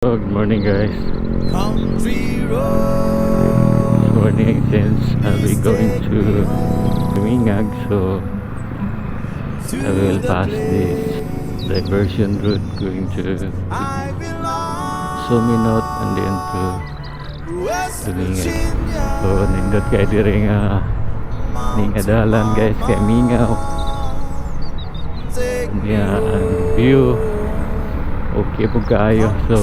Good morning guys. Country road. This morning since I'll be going to Dumingag, so I will pass this diversion route going to I belong Sominot and then to West Dumingag. Virginia. So nindot kayo diri nga Navalan guys kay Mingaw. Take me Niya ang view. Okay po kayo. So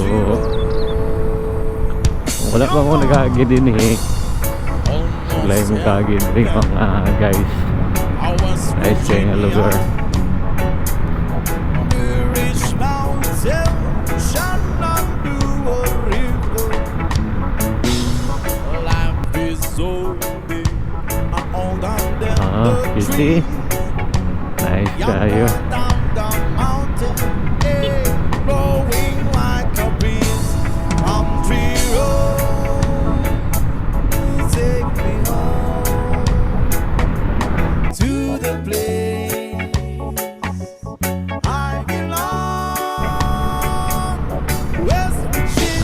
wala pa mo nagagi din Sulay mo kagid rin mga guys. Nice kayo nga lugar. You see? Nice kayo.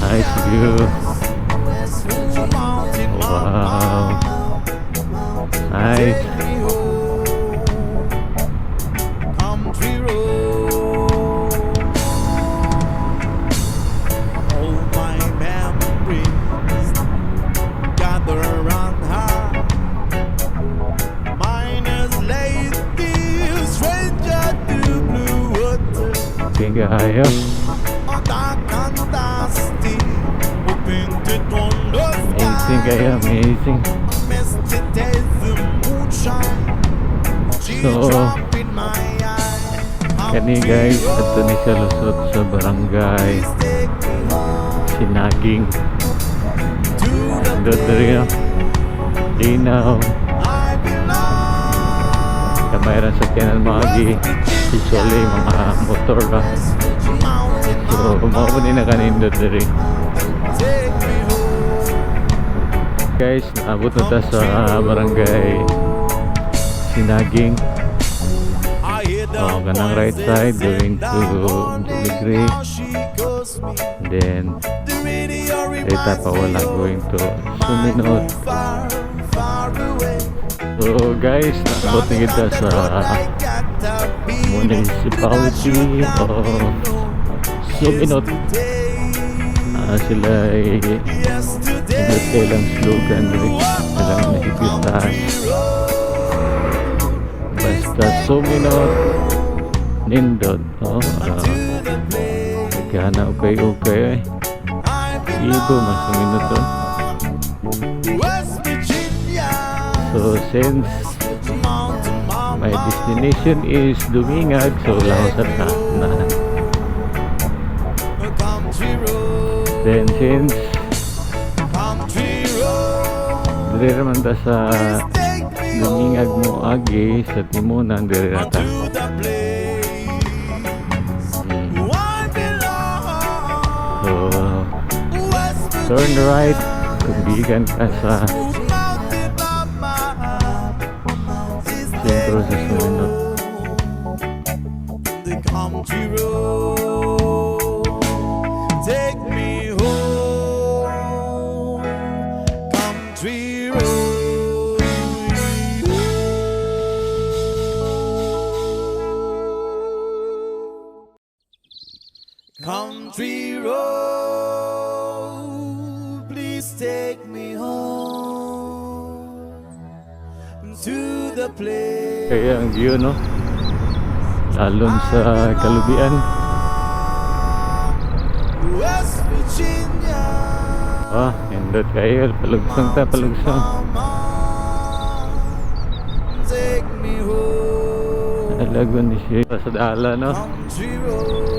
Nice view. Wow. Nice. Okay kayo. Amazing kayo, amazing. So kani guys, ato ni siya lusot sa barangay Sinaging. Doon rin linaw. Kamayran sa tiyanan magi usually mga motor ka. So maupunin na kanindot rin guys. Naabot na ta sa barangay Sinaging. Kanang right side going to Dumingag, and then data pa wala going to Sominot. So guys, naabot na kita sa municipality of Sominot. Sila ay nagdate lang slogan rin. Silang nakikitas. Basta Sominot nindot. Nagkana okay. Ibo mas Sominot doon. So since my destination is Dumingag, so laos at na. Then since diri naman ta sa Dumingag mo agi sa timunan diri rata. So turn right kung gikan ka sa sentro sa Sominot. The country road, take me home, country road. Country road, please take me home to the place. Kaya ang view no, lalon sa kalubian. West Virginia. Indot kayo, palugsong ta, palugsong. Take me home, Alagon ni siya sa dala no. country road.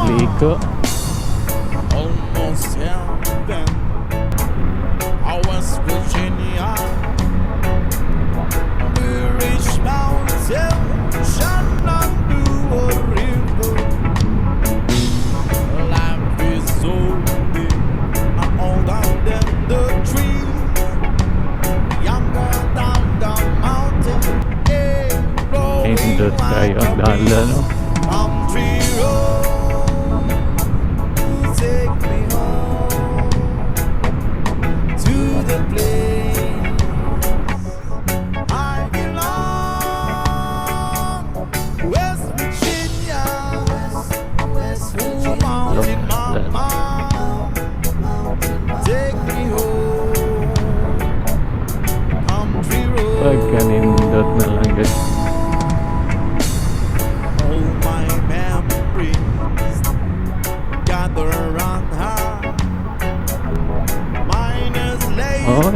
Liko. Almost heaven, West Virginia. We reach mountain, Shenandoah River. Life is so big, all down than the trees. Younger down the mountain, Indot kayo ang dala no. country road.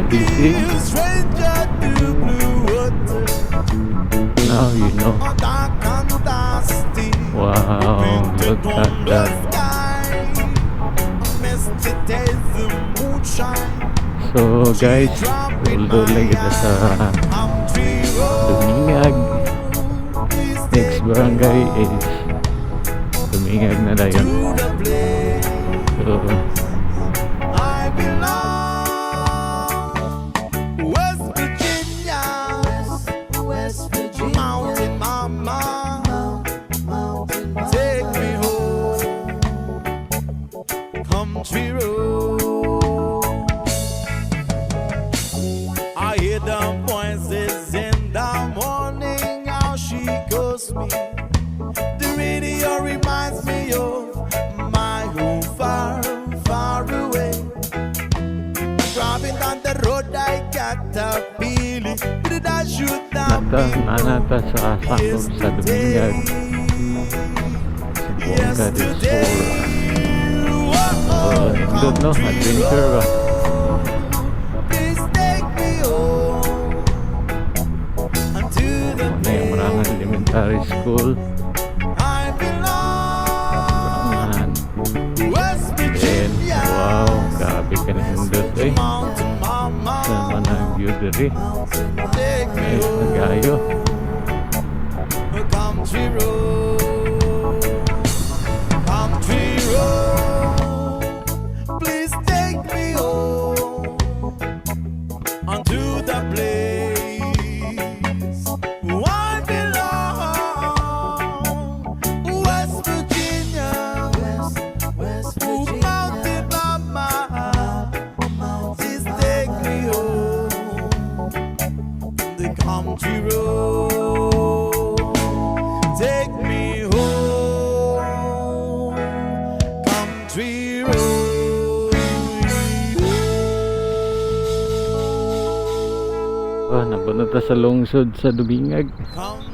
busy. a stranger to blue water, Now you know. dark and dusty. Wow, look at that. So guys, although lagi na sa Dumingag, next barangay is Dumingag na dayon. So West Virginia, Mountain Mama, take me home, country road. I hear the voices in the morning, how she calls me. The radio reminds me of my home far, far away. Driving down the road, I got a feeling that I should not nanata sa asangom sa Dumingag. Bongga del Sur. Nindot no, adventure ba? Please take me home unto the Ano yung Marangan Elementary School. I belong. Marangan. West Then, Virginia, wow, grabe ka na nindot eh. Mountain Mama, Sama na ang view diri. take me Ayos na home, gayo. country road, country road. Please take me home unto the place I belong. West Virginia, West Virginia, Mountain Mama, please take me home, the country road. Take me home, country road. Napunta sa lungsod sa Dumingag. Country